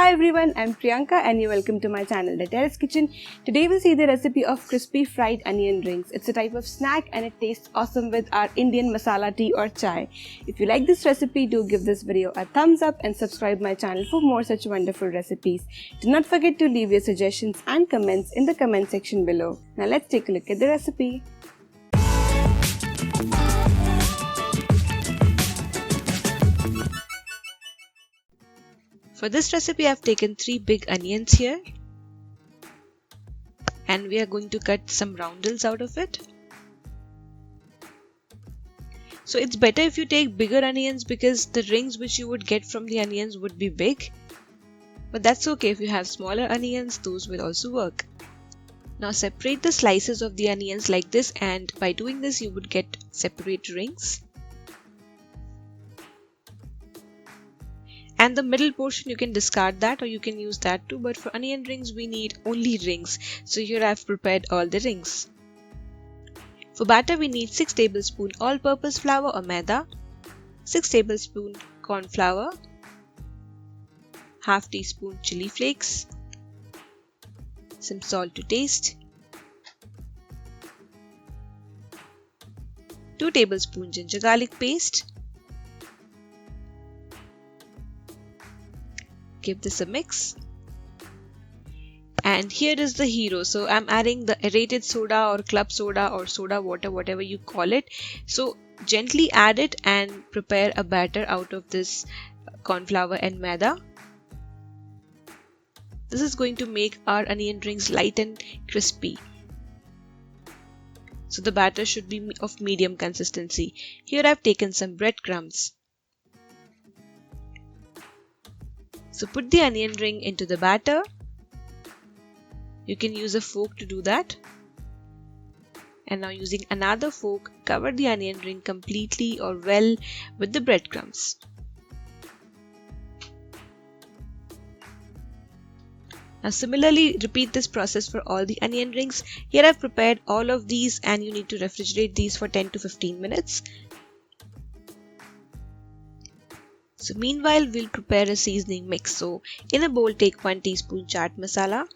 Hi everyone, I'm Priyanka and you're welcome to my channel, The Terrace Kitchen. Today we'll see the recipe of crispy fried onion rings. It's a type of snack and it tastes awesome with our Indian masala tea or chai. If you like this recipe, do give this video a thumbs up and subscribe my channel for more such wonderful recipes. Do not forget to leave your suggestions and comments in the comment section below. Now let's take a look at the recipe. For this recipe, I've taken 3 big onions here and we are going to cut some roundels out of it. So it's better if you take bigger onions because the rings which you would get from the onions would be big. But that's okay, if you have smaller onions, those will also work. Now separate the slices of the onions like this, and by doing this you would get separate rings. And the middle portion you can discard that or you can use that too, but for onion rings we need only rings. So here I've prepared all the rings. For batter we need 6 tablespoons all-purpose flour or maida, 6 tablespoons corn flour, half teaspoon chilli flakes, some salt to taste, 2 tablespoons ginger garlic paste. Give this a mix. And here is the hero. So I'm adding the aerated soda or club soda or soda water, whatever you call it. So gently add it and prepare a batter out of this corn flour and maida. This is going to make our onion rings light and crispy. So the batter should be of medium consistency. Here I've taken some breadcrumbs. So put the onion ring into the batter. You can use a fork to do that. And now using another fork, cover the onion ring completely or well with the breadcrumbs. Now similarly repeat this process for all the onion rings. Here I've prepared all of these and you need to refrigerate these for 10 to 15 minutes. So meanwhile we'll prepare a seasoning mix. So in a bowl take 1 teaspoon chaat masala,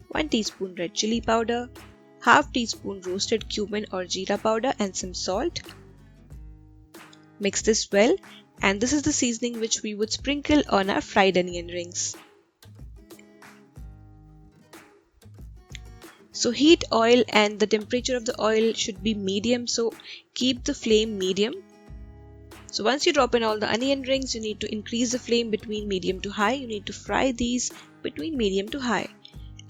1 teaspoon red chilli powder, half teaspoon roasted cumin or jeera powder and some salt. Mix this well, and this is the seasoning which we would sprinkle on our fried onion rings. So heat oil and the temperature of the oil should be medium, so keep the flame medium. So once you drop in all the onion rings, you need to increase the flame between medium to high. You need to fry these between medium to high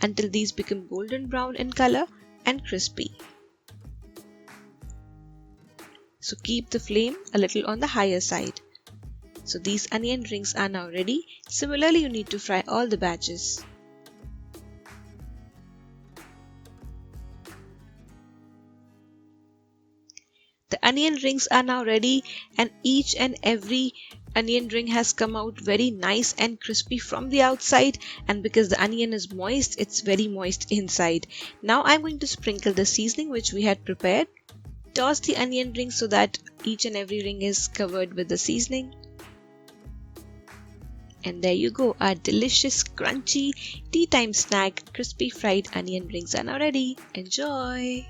until these become golden brown in color and crispy. So keep the flame a little on the higher side. So these onion rings are now ready. Similarly, you need to fry all the batches. The onion rings are now ready and each and every onion ring has come out very nice and crispy from the outside, and because the onion is moist, it's very moist inside. Now I'm going to sprinkle the seasoning which we had prepared. Toss the onion rings so that each and every ring is covered with the seasoning. And there you go, our delicious crunchy tea time snack crispy fried onion rings are now ready. Enjoy!